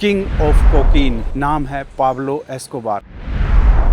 King of cocaine नाम है Pablo Escobar.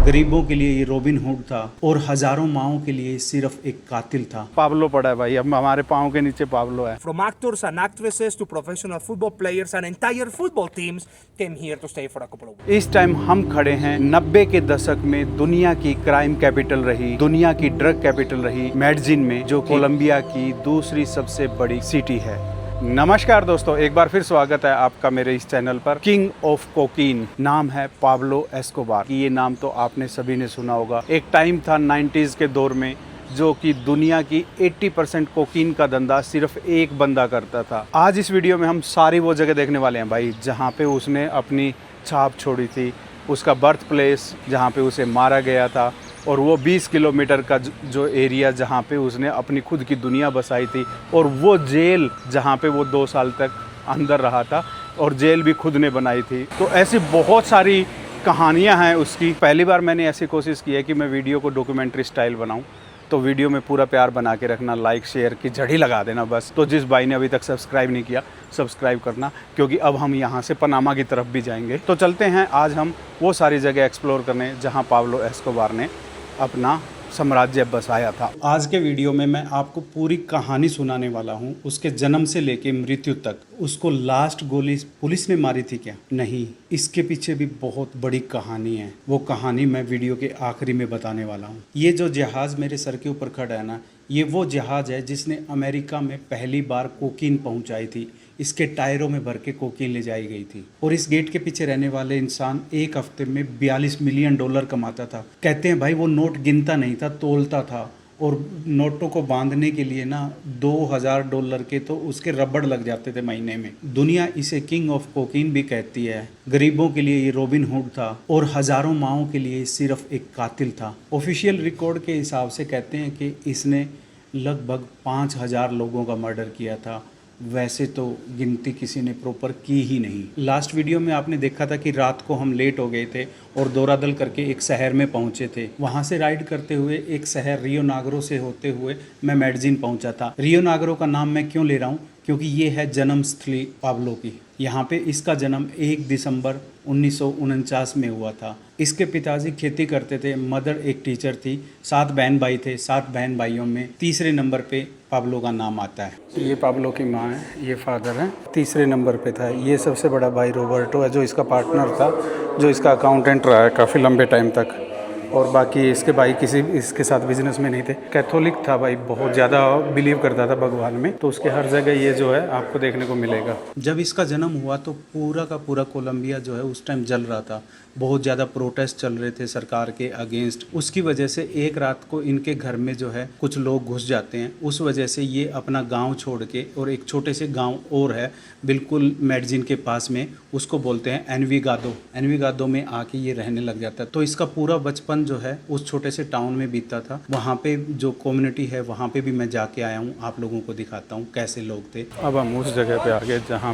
गरीबों के लिए ये रॉबिन हुड था और हजारों माओं के लिए सिर्फ एक कातिल था। पाब्लो पड़ा है भाई, अब हमारे पाँव के नीचे पाब्लो है। From actors and actresses to professional football players and entire football teams came here to stay for a couple of weeks. इस टाइम हम खड़े हैं 90 के दशक में दुनिया की क्राइम कैपिटल रही, दुनिया की ड्रग कैपिटल रही मेडजिन में, जो कोलंबिया की दूसरी सबसे बड़ी सिटी है। नमस्कार दोस्तों, एक बार फिर स्वागत है आपका मेरे इस चैनल पर। किंग ऑफ कोकीन नाम है पाब्लो एस्कोबार। ये नाम तो आपने सभी ने सुना होगा। एक टाइम था 90s के दौर में जो कि दुनिया की 80% कोकीन का धंधा सिर्फ एक बंदा करता था। आज इस वीडियो में हम सारी वो जगह देखने वाले हैं भाई जहाँ पे उसने अपनी छाप छोड़ी थी, उसका बर्थ प्लेस जहाँ पे उसे मारा गया था, और वो 20 किलोमीटर का जो एरिया जहाँ पे उसने अपनी खुद की दुनिया बसाई थी, और वो जेल जहाँ पे वो 2 साल तक अंदर रहा था और जेल भी खुद ने बनाई थी। तो ऐसी बहुत सारी कहानियाँ हैं उसकी। पहली बार मैंने ऐसी कोशिश की है कि मैं वीडियो को डॉक्यूमेंट्री स्टाइल बनाऊँ, तो वीडियो में पूरा प्यार बना के रखना, लाइक शेयर की झड़ी लगा देना बस। तो जिस भाई ने अभी तक सब्सक्राइब नहीं किया, सब्सक्राइब करना, क्योंकि अब हम यहाँ से पनामा की तरफ भी जाएंगे। तो चलते हैं आज हम वो सारी जगह एक्सप्लोर करने जहाँ पाब्लो एस्कोबार ने अपना साम्राज्य बसाया था। आज के वीडियो में मैं आपको पूरी कहानी सुनाने वाला हूँ, उसके जन्म से लेके मृत्यु तक। उसको लास्ट गोली पुलिस ने मारी थी क्या? नहीं, इसके पीछे भी बहुत बड़ी कहानी है। वो कहानी मैं वीडियो के आखिरी में बताने वाला हूँ। ये जो जहाज़ मेरे सर के ऊपर खड़ा है ना, ये वो जहाज़ है जिसने अमेरिका में पहली बार कोकीन पहुँचाई थी। इसके टायरों में भर के कोकीन ले जाई गई थी। और इस गेट के पीछे रहने वाले इंसान एक हफ्ते में $42 मिलियन कमाता था। कहते हैं भाई वो नोट गिनता नहीं था, तोलता था। और नोटों को बांधने के लिए ना $2000 के तो उसके रबड़ लग जाते थे महीने में। दुनिया इसे किंग ऑफ कोकीन भी कहती है। गरीबों के लिए ये रॉबिन हुड था और हजारों माओं के लिए सिर्फ एक कातिल था। ऑफिशियल रिकॉर्ड के हिसाब से कहते हैं कि इसने लगभग 5000 लोगों का मर्डर किया था। वैसे तो गिनती किसी ने प्रॉपर की ही नहीं। लास्ट वीडियो में आपने देखा था कि रात को हम लेट हो गए थे और दौरादल करके एक शहर में पहुंचे थे। वहां से राइड करते हुए एक शहर रियो नाग्रो से होते हुए मैं मेडजिन पहुंचा था। रियो नाग्रो का नाम मैं क्यों ले रहा हूं? क्योंकि ये है जन्मस्थली पाब्लो की। यहाँ पे इसका जन्म 1 दिसंबर 1949 में हुआ था। इसके पिताजी खेती करते थे, मदर एक टीचर थी, 7 बहन भाई थे। 7 बहन भाइयों में तीसरे नंबर पे पाब्लो का नाम आता है। ये पाब्लो की माँ है, ये फादर है। तीसरे नंबर पे था। ये सबसे बड़ा भाई रोबर्टो है, जो इसका पार्टनर था, जो इसका अकाउंटेंट रहा है काफ़ी लंबे टाइम तक। और बाकी इसके भाई किसी इसके साथ बिजनेस में नहीं थे। कैथोलिक था भाई, बहुत ज़्यादा बिलीव करता था भगवान में, तो उसके हर जगह ये जो है आपको देखने को मिलेगा। जब इसका जन्म हुआ तो पूरा का पूरा कोलंबिया जो है उस टाइम जल रहा था। बहुत ज़्यादा प्रोटेस्ट चल रहे थे सरकार के अगेंस्ट। उसकी वजह से एक रात को इनके घर में जो है कुछ लोग घुस जाते हैं। उस वजह से ये अपना गांव छोड़ के, और एक छोटे से गांव और है बिल्कुल मेडजिन के पास में, उसको बोलते हैं एनविगादो। एनविगादो में आके ये रहने लग जाता है। तो इसका पूरा बचपन जो है उस छोटे से टाउन में बीतता था। वहाँ पे जो कम्युनिटी है वहाँ पे भी मैं जाके आया हूँ, आप लोगों को दिखाता हूँ कैसे लोग थे। अब हम उस जगह पे आ गए जहाँ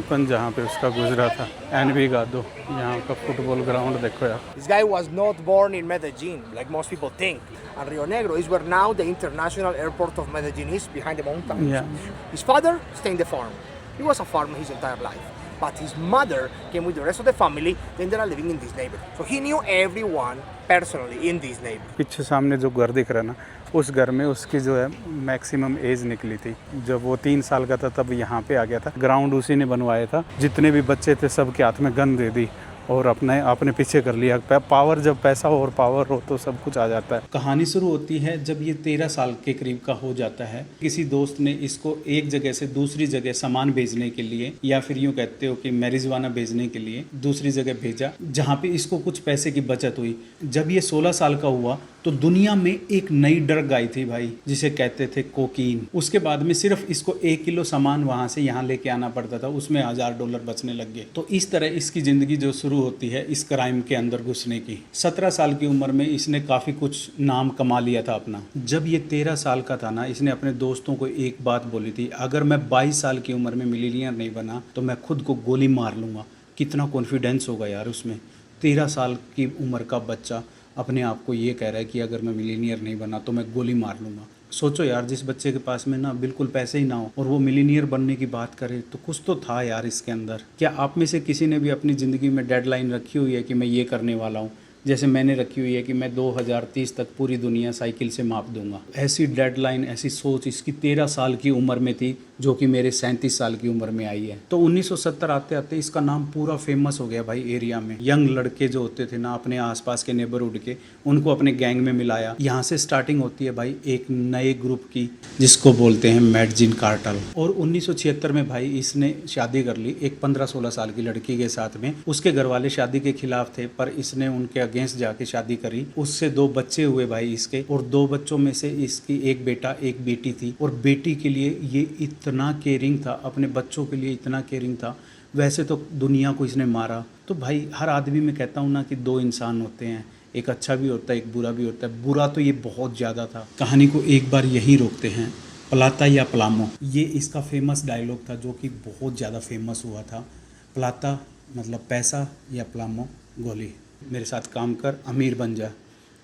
पे उसका गुजरा था, एनविगादो। यहाँ का फुटबॉल ग्राउंड देखो यार। This guy was not born in Medellin, like most people think. And Rio Negro is where now the international airport of Medellin is, behind the mountains. Yeah. His father stayed in the farm. He was a farmer his entire life. But his mother came with the rest of the family, then they are living in this neighborhood. So he knew everyone personally in this neighborhood. पीछे सामने जो घर दिख रहा है ना, उस घर में उसकी जो है मैक्सिमम एज निकली थी। जब वो 3 साल का था तब यहाँ पे आ गया था। ग्राउंड उसी ने बनवाया था। जितने भी बच्चे थे सबके हाथ में गन दे दी और अपने पीछे कर लिया। पावर, जब पैसा हो और पावर हो तो सब कुछ आ जाता है। कहानी शुरू होती है जब ये 13 साल के करीब का हो जाता है। किसी दोस्त ने इसको एक जगह से दूसरी जगह सामान भेजने के लिए, या फिर यूँ कहते हो कि मैरिजुआना भेजने के लिए दूसरी जगह भेजा, जहाँ पे इसको कुछ पैसे की बचत हुई। जब ये 16 साल का हुआ तो दुनिया में एक नई ड्रग आई थी भाई, जिसे कहते थे कोकीन। उसके बाद में सिर्फ इसको 1 किलो सामान वहाँ से यहाँ लेके आना पड़ता था, उसमें $1000 बचने लग गए। तो इस तरह इसकी ज़िंदगी जो शुरू होती है इस क्राइम के अंदर घुसने की। 17 साल की उम्र में इसने काफ़ी कुछ नाम कमा लिया था अपना। जब ये 13 साल का था ना, इसने अपने दोस्तों को एक बात बोली थी, अगर मैं 22 साल की उम्र में मिलीनियर नहीं बना तो मैं खुद को गोली मार लूँगा। कितना कॉन्फिडेंस होगा यार उसमें। 13 साल की उम्र का बच्चा अपने आप को ये कह रहा है कि अगर मैं मिलीनियर नहीं बना तो मैं गोली मार लूँगा। सोचो यार, जिस बच्चे के पास में ना बिल्कुल पैसे ही ना हो और वो मिलीनियर बनने की बात करे तो कुछ तो था यार इसके अंदर। क्या आप में से किसी ने भी अपनी ज़िंदगी में डेडलाइन रखी हुई है कि मैं ये करने वाला हूँ? जैसे मैंने रखी हुई है कि मैं 2030 तक पूरी दुनिया साइकिल से माप दूंगा। ऐसी डेडलाइन, ऐसी सोच इसकी 13 साल की उम्र में थी, जो कि मेरे 37 साल की उम्र में आई है। तो 1970 आते आते इसका नाम पूरा फेमस हो गया भाई एरिया में। यंग लड़के जो होते थे ना अपने आसपास के नेबरहुड के, उनको अपने गैंग में मिलाया। यहाँ से स्टार्टिंग होती है भाई एक नए ग्रुप की, जिसको बोलते हैं मैडजिन कार्टेल। और 1976 में भाई इसने शादी कर ली एक 15-16 साल की लड़की के साथ में। उसके घर वाले शादी के खिलाफ थे, पर इसने उनके अगेंस्ट जाके शादी करी। उससे 2 बच्चे हुए भाई इसके, और 2 बच्चों में से इसकी एक बेटा एक बेटी थी। और बेटी के लिए ये इतना केयरिंग था, अपने बच्चों के लिए इतना केयरिंग था। वैसे तो दुनिया को इसने मारा। तो भाई हर आदमी में कहता हूँ ना कि 2 इंसान होते हैं, एक अच्छा भी होता है, एक बुरा भी होता है। बुरा तो ये बहुत ज़्यादा था। कहानी को एक बार यही रोकते हैं, प्लाता या प्लामो, ये इसका फेमस डायलॉग था जो कि बहुत ज़्यादा फेमस हुआ था। प्लाता मतलब पैसा, या प्लामो गोली। मेरे साथ काम कर, अमीर बन जा,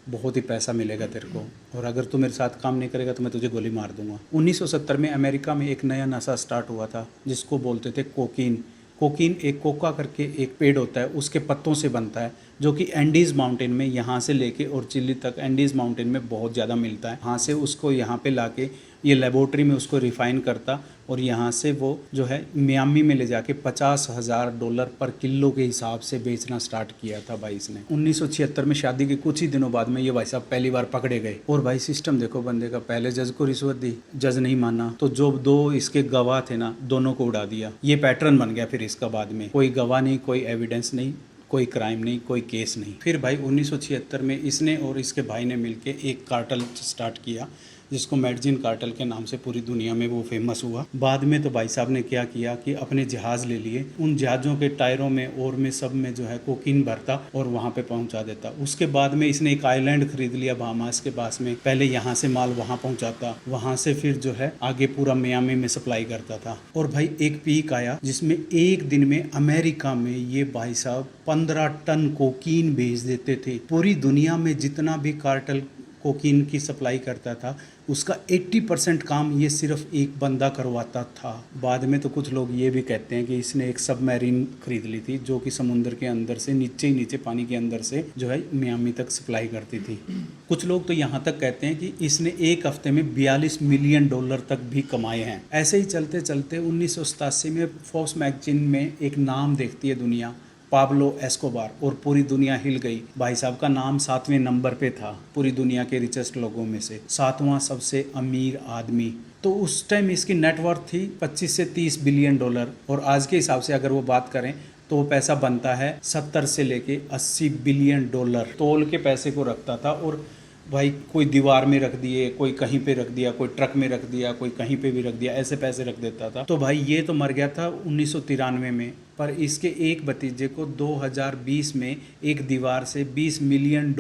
बहुत ही पैसा मिलेगा तेरे को, और अगर तू मेरे साथ काम नहीं करेगा तो मैं तुझे गोली मार दूंगा। 1970 में अमेरिका में एक नया नशा स्टार्ट हुआ था जिसको बोलते थे कोकीन। कोकीन एक कोका करके एक पेड़ होता है, उसके पत्तों से बनता है, जो कि एंडीज़ माउंटेन में यहाँ से लेके और चिली तक एंडीज़ माउंटेन में बहुत ज़्यादा मिलता है। यहाँ से उसको यहाँ पे लाके ये लेबोरेटरी में उसको रिफ़ाइन करता, और यहाँ से वो जो है मियामी में ले जाके $50,000 पर किलो के हिसाब से बेचना स्टार्ट किया था भाई इसने। 1976 में शादी के कुछ ही दिनों बाद में ये भाई साहब पहली बार पकड़े गए। और भाई सिस्टम देखो बंदे का, पहले जज को रिश्वत दी, जज नहीं माना तो जो 2 इसके गवाह थे ना, दोनों को उड़ा दिया। ये पैटर्न बन गया फिर इसका बाद में। कोई गवाह नहीं, कोई एविडेंस नहीं, कोई क्राइम नहीं, कोई केस नहीं। फिर भाई 1976 में इसने और इसके भाई ने मिलके एक कार्टेल स्टार्ट किया, जिसको मैडजिन कार्टेल के नाम से पूरी दुनिया में वो फेमस हुआ। बाद में तो भाई साहब ने क्या किया कि अपने जहाज़ ले लिए, उन जहाज़ों के टायरों में और में सब में जो है कोकीन भरता और वहाँ पे पहुँचा देता। उसके बाद में इसने एक आइलैंड खरीद लिया बहामास के पास में। पहले यहाँ से माल वहाँ पहुँचाता, वहाँ से फिर जो है आगे पूरा मियामी में सप्लाई करता था। और भाई एक पीक आया जिसमें एक दिन में अमेरिका में ये भाई साहब 15 टन कोकीन भेज देते थे। पूरी दुनिया में जितना भी कार्टेल कोकीन की सप्लाई करता था उसका 80% काम ये सिर्फ एक बंदा करवाता था। बाद में तो कुछ लोग ये भी कहते हैं कि इसने एक सबमरीन खरीद ली थी, जो कि समुद्र के अंदर से नीचे ही नीचे पानी के अंदर से जो है मियामी तक सप्लाई करती थी। कुछ लोग तो यहाँ तक कहते हैं कि इसने एक हफ्ते में $42 मिलियन तक भी कमाए हैं। ऐसे ही चलते चलते 1987 में फोर्ब्स मैगजीन में एक नाम देखती है दुनिया, पाब्लो एस्कोबार, और पूरी दुनिया हिल गई। भाई साहब का नाम 7वें नंबर पे था पूरी दुनिया के रिचेस्ट लोगों में से, 7वां सबसे अमीर आदमी। तो उस टाइम इसकी नेटवर्थ थी 25 से 30 बिलियन डॉलर, और आज के हिसाब से अगर वो बात करें तो वो पैसा बनता है 70 से लेके 80 बिलियन डॉलर। तोल के पैसे को रखता था, और भाई कोई दीवार में रख दिए, कोई कहीं पे रख दिया, कोई ट्रक में रख दिया, कोई कहीं पे भी रख दिया, ऐसे पैसे रख देता था। तो भाई ये तो मर गया था 1993 में, पर इसके एक भतीजे को 2020 में एक दीवार से $20 मिलियन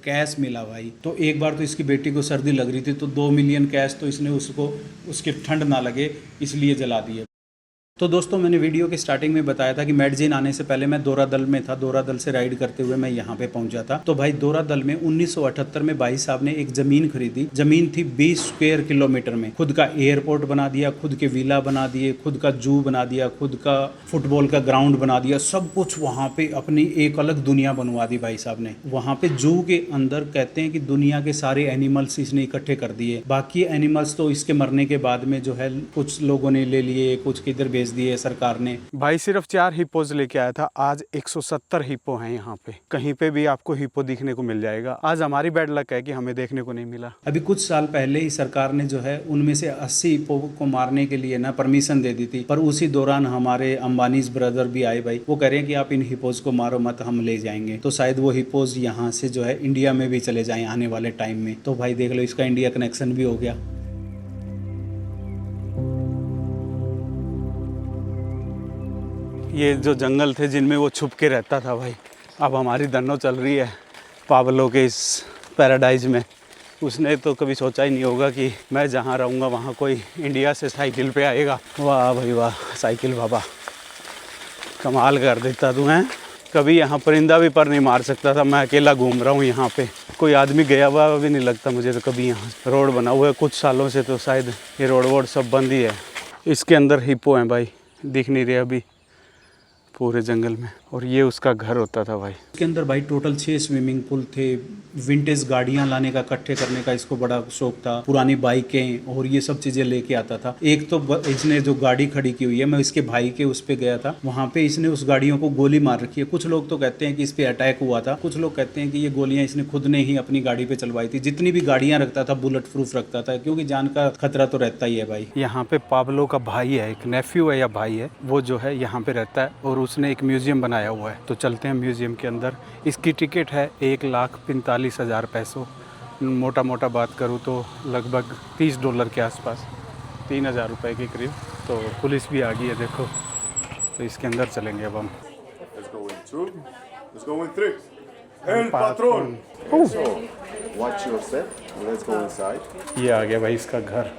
कैश मिला भाई। तो एक बार तो इसकी बेटी को सर्दी लग रही थी, तो 2 मिलियन कैश तो इसने उसको, उसके ठंड ना लगे इसलिए जला दिए। तो दोस्तों मैंने वीडियो के स्टार्टिंग में बताया था कि मैडजिन आने से पहले मैं दोरादल में था। दोरादल से राइड करते हुए मैं यहाँ पे पहुंचा था। तो भाई दोरादल में 1978 में भाई साहब ने एक ज़मीन खरीदी। ज़मीन थी 20 स्क्वायर किलोमीटर में। खुद का एयरपोर्ट बना दिया, खुद के विला बना दिए, खुद का जू बना दिया, खुद का फुटबॉल का ग्राउंड बना दिया, सब कुछ वहाँ पे अपनी एक अलग दुनिया बनवा दी भाई साहब ने। वहाँ पे जू के अंदर कहते हैं कि दुनिया के सारे एनिमल्स इसने इकट्ठे कर दिए। बाकी एनिमल्स तो इसके मरने के बाद में जो है कुछ लोगों ने ले लिए, कुछ किधर भेज दिए सरकार ने। भाई सिर्फ 4 हिप्पोज लेके आया था, आज 170 हिप्पो हैं यहाँ पे। कहीं पे भी आपको हिप्पो दिखने को मिल जाएगा। आज हमारी बैड लक है कि हमें देखने को नहीं मिला। अभी कुछ साल पहले ही सरकार ने जो है उनमें से 80 हिप्पो को मारने के लिए ना परमिशन दे दी थी, पर उसी दौरान हमारे अंबानीज ब्रदर भी आए भाई। वो कह रहे हैं कि आप इन हिप्पोज को मारो मत, हम ले जाएंगे। तो शायद वो हिप्पोज यहाँ से जो है इंडिया में भी चले जाएं आने वाले टाइम में। तो भाई देख लो, इसका इंडिया कनेक्शन भी हो गया। ये जो जंगल थे जिनमें वो छुप के रहता था भाई, अब हमारी धन्नो चल रही है पाब्लो के इस पैराडाइज में। उसने तो कभी सोचा ही नहीं होगा कि मैं जहाँ रहूँगा वहाँ कोई इंडिया से साइकिल पे आएगा। वाह भाई वाह, साइकिल बाबा कमाल कर देता तू हैं। कभी यहाँ परिंदा भी पर नहीं मार सकता था, मैं अकेला घूम रहा हूँ यहाँ पे। कोई आदमी गया हुआ भी नहीं लगता मुझे तो कभी। यहाँ रोड बना हुआ है कुछ सालों से, तो शायद ये रोड वोड सब बंद ही है। इसके अंदर हिप्पो हैं भाई, दिख नहीं रहे अभी पूरे जंगल में। और ये उसका घर होता था भाई। इसके अंदर भाई टोटल 6 स्विमिंग पूल थे। विंटेज गाड़ियां लाने का, इकट्ठे करने का इसको बड़ा शौक था। पुरानी बाइकें और ये सब चीज़ें लेके आता था। एक तो इसने जो गाड़ी खड़ी की हुई है, मैं इसके भाई के उस पे गया था, वहाँ पे इसने उस गाड़ियों को गोली मार रखी है। कुछ लोग तो कहते हैं कि इस पे अटैक हुआ था, कुछ लोग कहते हैं कि ये गोलियां इसने खुद ने ही अपनी गाड़ी पे चलवाई थी। जितनी भी गाड़ियां रखता था बुलेट प्रूफ रखता था, क्योंकि जान का खतरा तो रहता ही है भाई। यहाँ पे पाब्लो का भाई है, एक नेफ्यू है या भाई है, वो जो है यहाँ पे रहता है और उसने एक म्यूजियम बनाया हुआ है। तो चलते हैं म्यूजियम के अंदर। इसकी टिकट है 1,45,000 पैसों। मोटा मोटा बात करूँ तो लगभग $30 के आसपास, 3,000 रुपये के करीब। तो पुलिस भी आ गई है देखो। तो इसके अंदर चलेंगे अब हम। Let's go in 2. Let's go in 3. El patron. So, watch your step. Let's go inside. ये आ गया भाई इसका घर।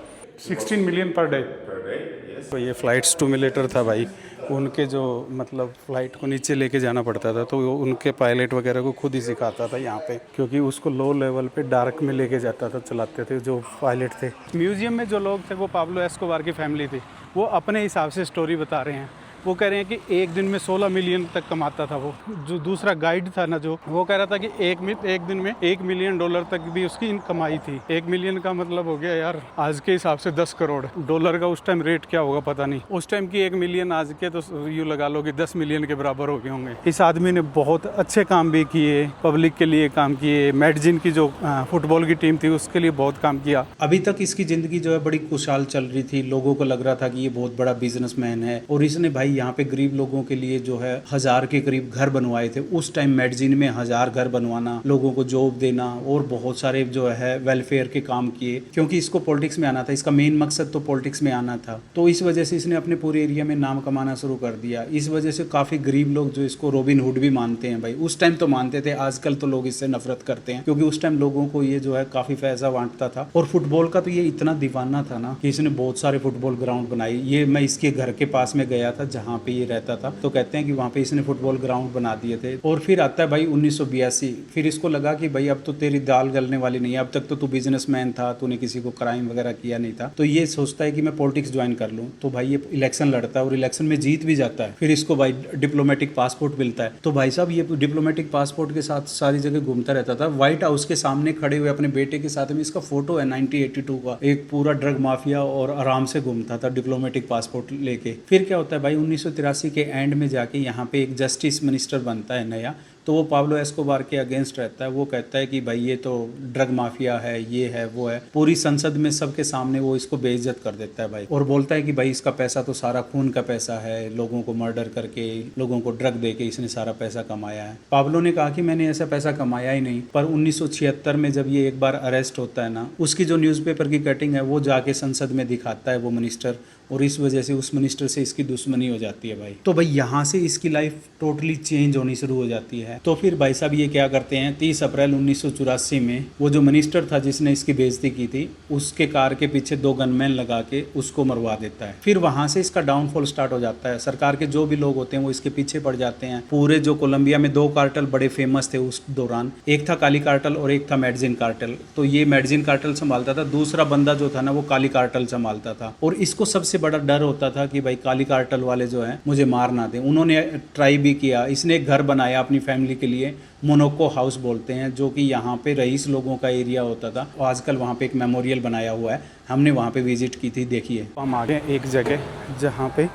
16 million per day. Per day, yes. तो ये फ़्लाइट स्टिमुलेटर था भाई। उनके जो मतलब फ़्लाइट को नीचे लेके जाना पड़ता था, तो वो उनके पायलट वगैरह को खुद ही सिखाता था यहाँ पे, क्योंकि उसको लो लेवल पे डार्क में लेके जाता था, चलाते थे जो पायलट थे। म्यूज़ियम में जो लोग थे वो पाब्लो एस्कोबार की फैमिली थी। वो अपने हिसाब से स्टोरी बता रहे हैं। वो कह रहे हैं कि एक दिन में 16 मिलियन तक कमाता था वो। जो दूसरा गाइड था ना, जो वो कह रहा था कि एक दिन में $1 मिलियन तक भी उसकी कमाई थी। 1 मिलियन का मतलब हो गया यार आज के हिसाब से 10 करोड़। डॉलर का उस टाइम रेट क्या होगा पता नहीं। उस टाइम की 1 मिलियन आज के तो यूँ लगा लो कि 10 मिलियन के बराबर हो गए होंगे। इस आदमी ने बहुत अच्छे काम भी किए, पब्लिक के लिए काम किए। मेडजिन की जो फुटबॉल की टीम थी उसके लिए बहुत काम किया। अभी तक इसकी ज़िंदगी जो है बड़ी खुशहाल चल रही थी। लोगों को लग रहा था कि ये बहुत बड़ा बिजनेसमैन है। और इसने भाई यहाँ पे गरीब लोगों के लिए जो है 1000 के करीब घर बनवाए थे। उस टाइम मेडजिन में 1000 घर बनवाना, लोगों को जॉब देना और बहुत सारे जो है वेलफेयर के काम किए, क्योंकि इसको पॉलिटिक्स में आना था। इसका मेन मकसद तो पॉलिटिक्स में आना था। तो इस वजह से इसने अपने पूरे एरिया में नाम कमाना शुरू कर दिया। इस वजह से काफ़ी गरीब लोग जो इसको रॉबिन हुड भी मानते हैं भाई। उस टाइम तो मानते थे, आजकल तो लोग इससे नफरत करते हैं, क्योंकि उस टाइम लोगों को ये जो है काफ़ी पैसा बांटता था। और फुटबॉल का तो ये इतना दीवाना था ना कि इसने बहुत सारे फुटबॉल ग्राउंड बनाए। ये मैं इसके घर के पास में गया था जहाँ पे ये रहता था, तो कहते हैं कि वहाँ पे इसने फुटबॉल ग्राउंड बना दिए थे। और फिर आता है भाई 1982। फिर इसको लगा कि भाई अब तो तेरी दाल गलने वाली नहीं है, अब तक तो तू बिजनेसमैन था, तूने किसी को क्राइम वगैरह किया नहीं था। तो ये सोचता है कि मैं पॉलिटिक्स ज्वाइन कर लूँ। तो भाई ये इलेक्शन लड़ता है और इलेक्शन में जीत भी जाता है। फिर इसको भाई डिप्लोमेटिक पासपोर्ट मिलता है। तो भाई साहब ये डिप्लोमेटिक पासपोर्ट के साथ सारी जगह घूमता रहता था। व्हाइट हाउस के सामने खड़े हुए अपने बेटे के साथ में इसका फोटो है 1982 का। एक पूरा ड्रग माफिया और आराम से घूमता था डिप्लोमेटिक पासपोर्ट लेके। फिर क्या होता है भाई 1983 के एंड में जाके यहाँ पे एक जस्टिस मिनिस्टर बनता है नया। तो वो पाब्लो एस्कोबार के अगेंस्ट रहता है। वो कहता है कि भाई ये तो ड्रग माफिया है, ये है, वो है। पूरी संसद में सबके सामने वो इसको बेइज्जत कर देता है भाई। और बोलता है कि भाई इसका पैसा तो सारा खून का पैसा है, लोगों को मर्डर करके, लोगों को ड्रग दे के इसने सारा पैसा कमाया है। पाब्लो ने कहा कि मैंने ऐसा पैसा कमाया ही नहीं। पर 1976 में जब ये एक बार अरेस्ट होता है ना, उसकी जो न्यूज़पेपर की कटिंग है वो जाके संसद में दिखाता है वो मिनिस्टर। और इस वजह से उस मिनिस्टर से इसकी दुश्मनी हो जाती है भाई। तो भाई यहाँ से इसकी लाइफ टोटली चेंज होनी शुरू हो जाती है। तो फिर भाई साहब ये क्या करते हैं, 30 अप्रैल 1984 में वो जो मिनिस्टर था जिसने इसकी बेइज्जती की थी, उसके कार के पीछे 2 गनमैन लगा के उसको मरवा देता है। फिर वहाँ से इसका डाउनफॉल स्टार्ट हो जाता है। सरकार के जो भी लोग होते हैं वो इसके पीछे पड़ जाते हैं। पूरे जो कोलंबिया में 2 कार्टेल बड़े फेमस थे उस दौरान, एक था काली कार्टेल और एक था मेडजिन कार्टेल। तो ये मेडजिन कार्टेल संभालता था, दूसरा बंदा जो था ना वो काली कार्टेल संभालता था। और इसको सबसे बड़ा डर होता था कि भाई काली कार्टेल वाले जो हैं मुझे मार ना दें। उन्होंने ट्राई भी किया। इसने एक घर बनाया अपनी फैमिली के लिए, मोनोको हाउस बोलते हैं, जो कि यहाँ पे रईस लोगों का एरिया होता था। और आजकल वहाँ पे एक मेमोरियल बनाया हुआ है, हमने वहाँ पे विजिट की थी, देखिए। हम आ गए एक जगह जहाँ पे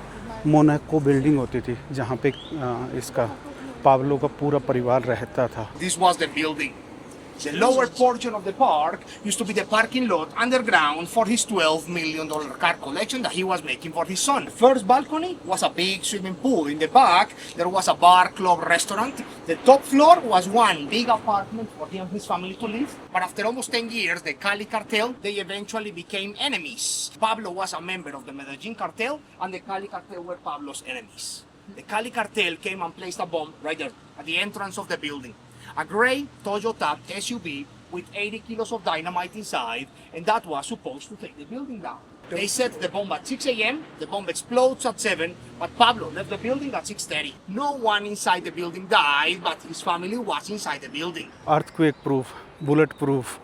मोनाको बिल्डिंग होती थी, जहाँ पे इसका पाब्लो का पूरा परिवार रहता था। This was the building. The lower portion of the park used to be the parking lot underground for his $12 million car collection that he was making for his son. The first balcony was a big swimming pool. In the back, there was a bar, club, restaurant. The top floor was one big apartment for him and his family to live. But after almost 10 years, the Cali cartel, they eventually became enemies. Pablo was a member of the Medellin cartel, and the Cali cartel were Pablo's enemies. The Cali cartel came and placed a bomb right there at the entrance of the building. A gray Toyota SUV with 80 kilos of dynamite inside, and that was supposed to take the building down. They set the bomb at 6 a.m., the bomb explodes at 7, but Pablo left the building at 6:30. No one inside the building died, but his family was inside the building. Earthquake proof bullet proof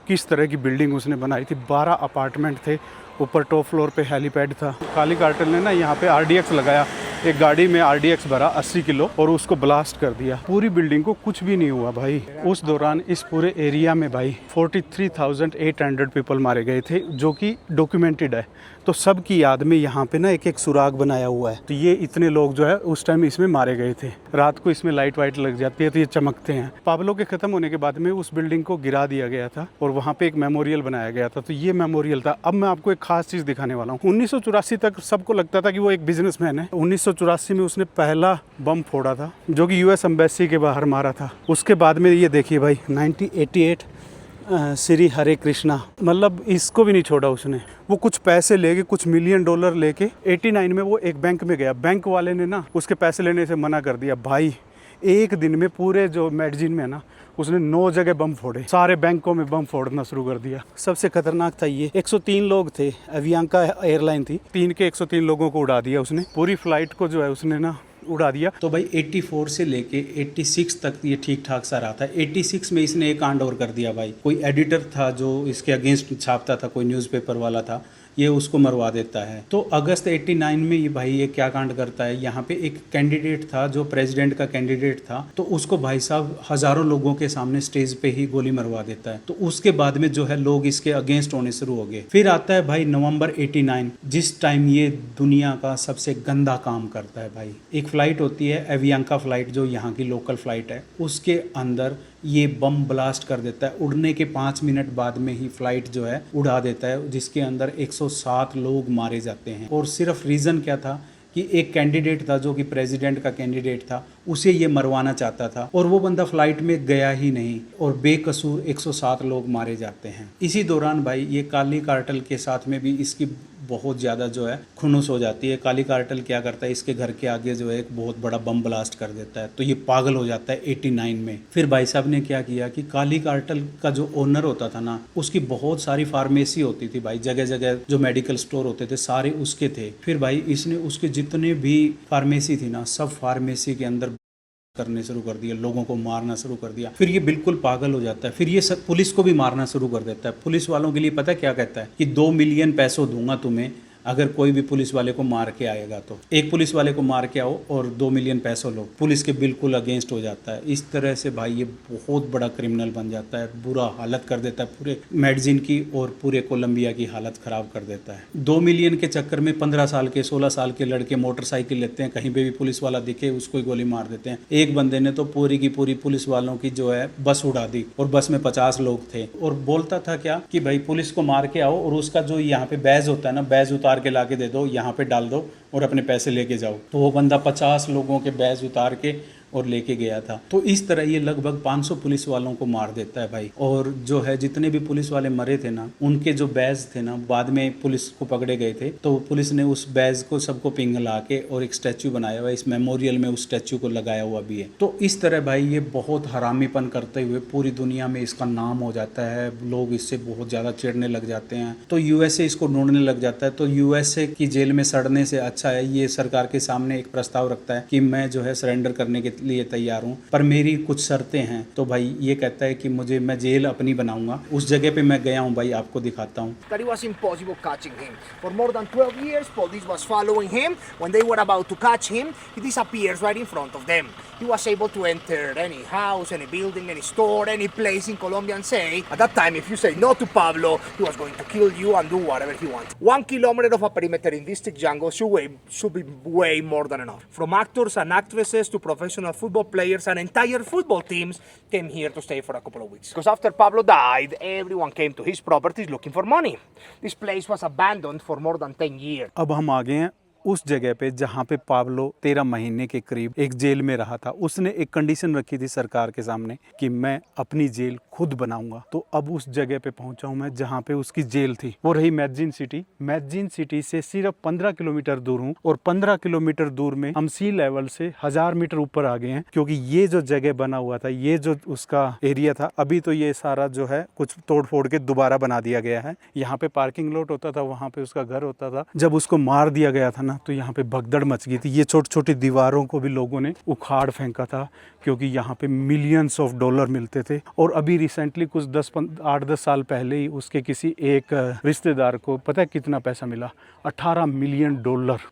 किस तरह की building उसने बनाई थी। 12 apartment थे, ऊपर top floor पे helipad था। काली कार्टेल ने ना यहाँ पे RDX लगाया, एक गाड़ी में RDX भरा 80 किलो और उसको ब्लास्ट कर दिया। पूरी बिल्डिंग को कुछ भी नहीं हुआ भाई। उस दौरान इस पूरे एरिया में भाई 43,800 पीपल मारे गए थे, जो कि डॉक्यूमेंटेड है। तो सब की याद में यहाँ पे ना एक एक सुराग बनाया हुआ है। तो ये इतने लोग जो है उस टाइम इसमें मारे गए थे। रात को इसमें लाइट वाइट लग जाती है तो ये चमकते हैं। पाब्लो के खत्म होने के बाद में उस बिल्डिंग को गिरा दिया गया था और वहाँ पे एक मेमोरियल बनाया गया था। तो ये मेमोरियल था। अब मैं आपको एक खास चीज़ दिखाने वाला हूँ। 1984 तक सबको लगता था कि वो एक बिजनेसमैन है। 1984 में उसने पहला बम फोड़ा था, जो कि US एम्बेसी के बाहर मारा था। उसके बाद में ये देखिए भाई 1988 श्री हरे कृष्णा, मतलब इसको भी नहीं छोड़ा उसने। वो कुछ पैसे लेके, कुछ $1 मिलियन लेके 89 में वो एक बैंक में गया। बैंक वाले ने ना उसके पैसे लेने से मना कर दिया। भाई एक दिन में पूरे जो मैगजीन में है ना, उसने 9 जगह बम फोड़े, सारे बैंकों में बम फोड़ना शुरू कर दिया। सबसे खतरनाक था ये, 103 लोग थे, एवियांका एयरलाइन थी, 3 के 103 लोगों को उड़ा दिया उसने। पूरी फ्लाइट को जो है उसने ना उड़ा दिया। तो भाई 84 से लेके 86 तक ये ठीक ठाक सा रहा था। 86 में इसने एक कांड और कर दिया भाई। कोई एडिटर था जो इसके अगेंस्ट छापता था, कोई न्यूज़पेपर वाला था, ये उसको मरवा देता है। तो अगस्त 89 में ये भाई ये क्या कांड करता है, यहाँ पे एक कैंडिडेट था जो प्रेसिडेंट का कैंडिडेट था, तो उसको भाई साहब हज़ारों लोगों के सामने स्टेज पे ही गोली मरवा देता है। तो उसके बाद में जो है लोग इसके अगेंस्ट होने शुरू हो गए। फिर आता है भाई नवंबर 89, जिस टाइम ये दुनिया का सबसे गंदा काम करता है भाई। एक फ़्लाइट होती है एवियांका फ़्लाइट, जो यहाँ की लोकल फ़्लाइट है, उसके अंदर ये बम ब्लास्ट कर देता है। उड़ने के 5 मिनट बाद में ही फ्लाइट जो है उड़ा देता है, जिसके अंदर 107 लोग मारे जाते हैं। और सिर्फ रीज़न क्या था कि एक कैंडिडेट था जो कि प्रेसिडेंट का कैंडिडेट था, उसे ये मरवाना चाहता था और वो बंदा फ्लाइट में गया ही नहीं और बेकसूर 107 लोग मारे जाते हैं। इसी दौरान भाई ये काली कार्टेल के साथ में भी इसकी बहुत ज़्यादा जो है खुनुस हो जाती है। काली कार्टेल क्या करता है, इसके घर के आगे जो है एक बहुत बड़ा बम ब्लास्ट कर देता है। तो ये पागल हो जाता है 89 में। फिर भाई साहब ने क्या किया कि काली कार्टेल का जो ओनर होता था ना, उसकी बहुत सारी फार्मेसी होती थी भाई, जगह जगह जो मेडिकल स्टोर होते थे सारे उसके थे। फिर भाई इसने उसके जितने भी फार्मेसी थी ना, सब फार्मेसी के अंदर करने शुरू कर दिया, लोगों को मारना शुरू कर दिया। फिर ये बिल्कुल पागल हो जाता है। फिर ये सब पुलिस को भी मारना शुरू कर देता है। पुलिस वालों के लिए पता है क्या कहता है कि 2 मिलियन पैसों दूंगा तुम्हें अगर कोई भी पुलिस वाले को मार के आएगा। तो एक पुलिस वाले को मार के आओ और 2 मिलियन पैसों लो। पुलिस के बिल्कुल अगेंस्ट हो जाता है। इस तरह से भाई ये बहुत बड़ा क्रिमिनल बन जाता है, बुरा हालत कर देता है पूरे मेडजिन की और पूरे कोलंबिया की हालत ख़राब कर देता है। 2 मिलियन के चक्कर में 15 साल के 16 साल के लड़के मोटरसाइकिल लेते हैं, कहीं पे भी पुलिस वाला दिखे उसको ही गोली मार देते हैं। एक बंदे ने तो पूरी की पूरी पुलिस वालों की जो है बस उड़ा दी और बस में 50 लोग थे और बोलता था क्या कि भाई पुलिस को मार के आओ और उसका जो यहाँ पे बैज होता है ना, बैज उतार के ला के दे दो, यहाँ पे डाल दो और अपने पैसे लेके जाओ। तो वो बंदा 50 लोगों के बैज उतार के और लेके गया था। तो इस तरह ये लगभग 500 पुलिस वालों को मार देता है भाई। और जो है जितने भी पुलिस वाले मरे थे ना, उनके जो बैज थे ना, बाद में पुलिस को पकड़े गए थे, तो पुलिस ने उस बैज को सबको पिघला के और एक स्टैचू बनाया हुआ है। इस मेमोरियल में उस स्टैचू को लगाया हुआ भी है। तो इस तरह भाई ये बहुत हरामीपन करते हुए पूरी दुनिया में इसका नाम हो जाता है। लोग इससे बहुत ज़्यादा चिढ़ने लग जाते हैं। तो USA इसको ढूंढने लग जाता है। तो USA की जेल में सड़ने से अच्छा है ये सरकार के सामने एक प्रस्ताव रखता है कि मैं जो है सरेंडर करने के लिए तैयार हूँ, पर मेरी कुछ शर्तें हैं। तो भाई ये कहता है कि मैं जेल अपनी बनाऊंगा। उस जगह पे मैं गया हूँ भाई, आपको दिखाता हूँ। That it was impossible catching him. For more than 12 years, police was following him. When they were about to catch him, he disappears right in front of them. He was able to enter any house, any building, any store, any place in Colombia and say, at that time, if you say no to Pablo, he was going to kill you and do whatever he wants. 1 kilometer of a perimeter in this jungle should be way more than enough. From actors and actresses to professional football players and entire football teams came here to stay for a couple of weeks. Because after Pablo died, everyone came to his properties looking for money. This place was abandoned for more than 10 years. अब हम आ गए हैं उस जगह पे जहाँ पे Pablo 13 महीने के करीब एक जेल में रहा था। उसने एक कंडीशन रखी थी सरकार के सामने कि मैं अपनी जेल खुद बनाऊंगा। तो अब उस जगह पे पहुंचा हूं मैं जहाँ पे उसकी जेल थी, वो रही मेडजिन सिटी। मेडजिन सिटी से सिर्फ 15 किलोमीटर दूर हूँ और 15 किलोमीटर दूर में हम सी लेवल से 1000 मीटर ऊपर आ गए हैं, क्योंकि ये जो जगह बना हुआ था, ये जो उसका एरिया था, अभी तो ये सारा जो है कुछ तोड़ फोड़ के दोबारा बना दिया गया है। यहाँ पे पार्किंग लॉट होता था, वहाँ पे उसका घर होता था। जब उसको मार दिया गया था ना, ना तो यहाँ पे भगदड़ मच गई थी। ये छोटी छोटी दीवारों को भी लोगों ने उखाड़ फेंका था क्योंकि यहाँ पे मिलियंस ऑफ डॉलर मिलते थे। और अभी रिसेंटली कुछ 8-10 साल पहले ही उसके किसी एक रिश्तेदार को पता है कितना पैसा मिला, $18 मिलियन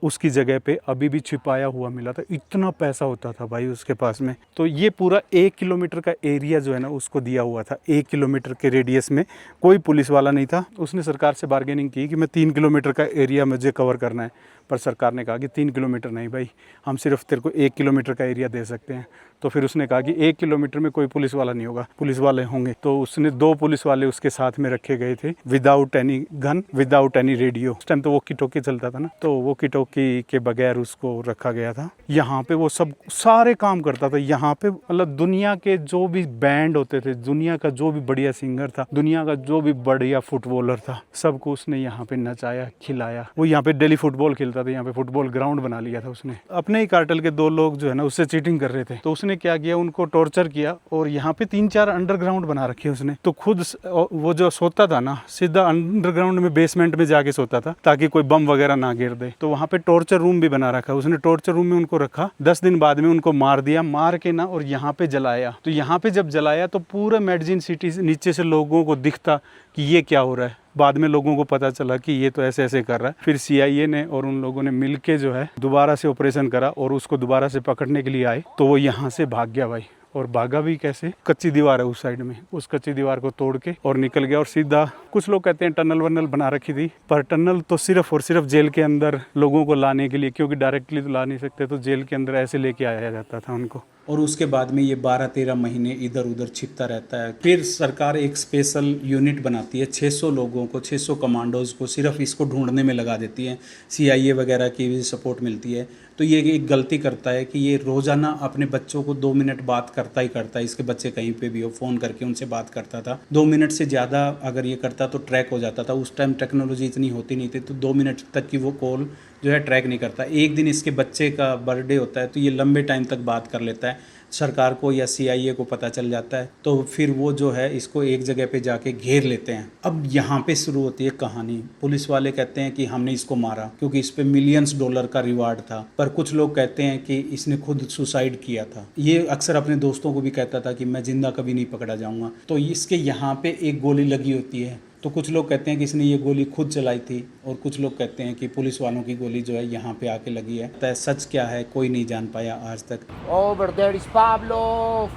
उसकी जगह पे अभी भी छिपाया हुआ मिला था। इतना पैसा होता था भाई उसके पास में। तो ये पूरा 1 किलोमीटर का एरिया जो है ना उसको दिया हुआ था। 1 किलोमीटर के रेडियस में कोई पुलिस वाला नहीं था। उसने सरकार से बार्गेनिंग की कि मैं 3 किलोमीटर का एरिया मुझे कवर करना है, पर सरकार ने कहा कि 3 किलोमीटर नहीं भाई, हम सिर्फ तेरे को 1 किलोमीटर का एरिया दे सकते हैं। तो फिर उसने कहा कि 1 किलोमीटर में कोई पुलिस वाला नहीं होगा, पुलिस वाले होंगे। तो उसने 2 पुलिस वाले उसके साथ में रखे गए थे, without any gun, without any radio. उस टाइम तो वॉकी टॉकी चलता था ना, तो वॉकी टॉकी के बगैर उसको रखा गया था। यहाँ पे वो सब सारे काम करता था। यहाँ पे मतलब दुनिया के जो भी बैंड होते थे, दुनिया का जो भी बढ़िया सिंगर था, दुनिया का जो भी बढ़िया फुटबॉलर था, सबको उसने यहाँ पे नचाया, खिलाया। वो यहाँ पे डेली फुटबॉल खेलता था। यहाँ पे फुटबॉल ग्राउंड बना लिया था उसने। अपने ही कार्टेल के 2 लोग जो है ना उससे चीटिंग कर रहे थे, तो उसने क्या किया, उनको टॉर्चर किया और यहाँ पे 3-4 अंडरग्राउंड बना रखे उसने। तो खुद वो जो सोता था ना सीधा अंडरग्राउंड में बेसमेंट में जाके सोता था ताकि कोई बम वगैरह ना गिर दे। तो वहाँ पे टॉर्चर रूम भी बना रखा। उसने टॉर्चर रूम में उनको रखा। 10 दिन बाद में उनको मार दिया, मार के ना और यहाँ पे जलाया। तो यहाँ पे जब जलाया तो पूरा मेडजिन सिटी नीचे से लोगों को दिखता कि ये क्या हो रहा है। बाद में लोगों को पता चला कि ये तो ऐसे ऐसे कर रहा है। फिर CIA ने और उन लोगों ने मिलके जो है दोबारा से ऑपरेशन करा और उसको दोबारा से पकड़ने के लिए आए। तो वो यहाँ से भाग गया भाई। और भागा भी कैसे, कच्ची दीवार है उस साइड में, उस कच्ची दीवार को तोड़ के और निकल गया। और सीधा कुछ लोग कहते हैं टनल वनल बना रखी थी, पर टनल तो सिर्फ और सिर्फ जेल के अंदर लोगों को लाने के लिए, क्योंकि डायरेक्टली तो ला नहीं सकते, तो जेल के अंदर ऐसे लेके आया जाता था उनको। और उसके बाद में ये 12-13 महीने इधर उधर छिपता रहता है। फिर सरकार एक स्पेशल यूनिट बनाती है, 600 लोगों को, 600 कमांडोज को सिर्फ इसको ढूंढने में लगा देती है। CIA वगैरह की भी सपोर्ट मिलती है। तो ये एक गलती करता है कि ये रोज़ाना अपने बच्चों को 2 मिनट बात करता ही करता है। इसके बच्चे कहीं पे भी हो, फ़ोन करके उनसे बात करता था। 2 मिनट से ज़्यादा अगर ये करता तो ट्रैक हो जाता था। उस टाइम टेक्नोलॉजी इतनी होती नहीं थी, तो 2 मिनट तक की वो कॉल जो है ट्रैक नहीं करता। एक दिन इसके बच्चे का बर्थडे होता है तो ये लंबे टाइम तक बात कर लेता है। सरकार को या CIA को पता चल जाता है तो फिर वो जो है इसको एक जगह पे जाके घेर लेते हैं। अब यहाँ पे शुरू होती है कहानी। पुलिस वाले कहते हैं कि हमने इसको मारा क्योंकि इस पे मिलियंस डॉलर का रिवार्ड था, पर कुछ लोग कहते हैं कि इसने खुद सुसाइड किया था। ये अक्सर अपने दोस्तों को भी कहता था कि मैं जिंदा कभी नहीं पकड़ा जाऊँगा। तो इसके यहाँ पे एक गोली लगी होती है। तो कुछ लोग कहते हैं कि इसने ये गोली खुद चलाई थी और कुछ लोग कहते हैं कि पुलिस वालों की गोली जो है यहाँ पे आके लगी है। तो सच क्या है कोई नहीं जान पाया आज तक। Over there is Pablo,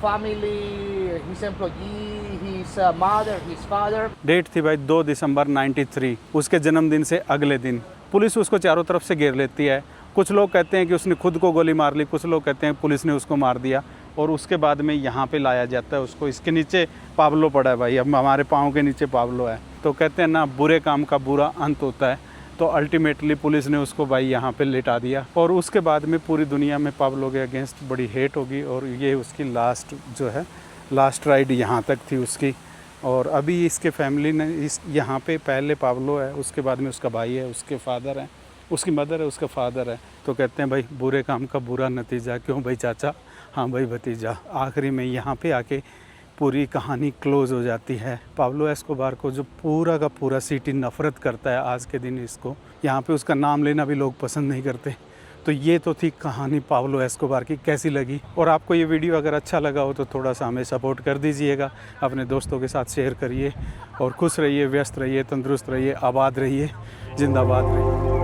family, his employee, his mother, his father. Date थी भाई 2 दिसंबर 93। उसके जन्मदिन से अगले दिन पुलिस उसको चारों तरफ से घेर लेती है। कुछ लोग कहते हैं कि उसने खुद को गोली मार ली, कुछ लोग कहते हैं पुलिस ने उसको मार दिया। और उसके बाद में यहाँ पे लाया जाता है उसको। इसके नीचे पाब्लो पड़ा है भाई, अब हमारे पाँव के नीचे पाब्लो है। तो कहते हैं ना बुरे काम का बुरा अंत होता है। तो अल्टीमेटली पुलिस ने उसको भाई यहाँ पे लेटा दिया। और उसके बाद में पूरी दुनिया में पाब्लो के अगेंस्ट बड़ी हेट होगी और ये उसकी लास्ट जो है लास्ट राइड यहाँ तक थी उसकी। और अभी इसके फैमिली ने इस यहाँ पे पहले पाब्लो है, उसके बाद में उसका भाई है, उसके फादर है, उसकी मदर है, उसका फादर है। तो कहते हैं भाई बुरे काम का बुरा नतीजा। क्यों भाई चाचा? हाँ भाई भतीजा। आखिरी में यहाँ पे आके पूरी कहानी क्लोज़ हो जाती है। पाब्लो एस्कोबार को जो पूरा का पूरा सिटी नफ़रत करता है आज के दिन इसको, यहाँ पे उसका नाम लेना भी लोग पसंद नहीं करते। तो ये तो थी कहानी पाब्लो एस्कोबार की। कैसी लगी? और आपको ये वीडियो अगर अच्छा लगा हो तो थोड़ा सा हमें सपोर्ट कर दीजिएगा, अपने दोस्तों के साथ शेयर करिए और खुश रहिए, व्यस्त रहिए, तंदुरुस्त रहिए, आबाद रहिए, जिंदाबाद रहिए।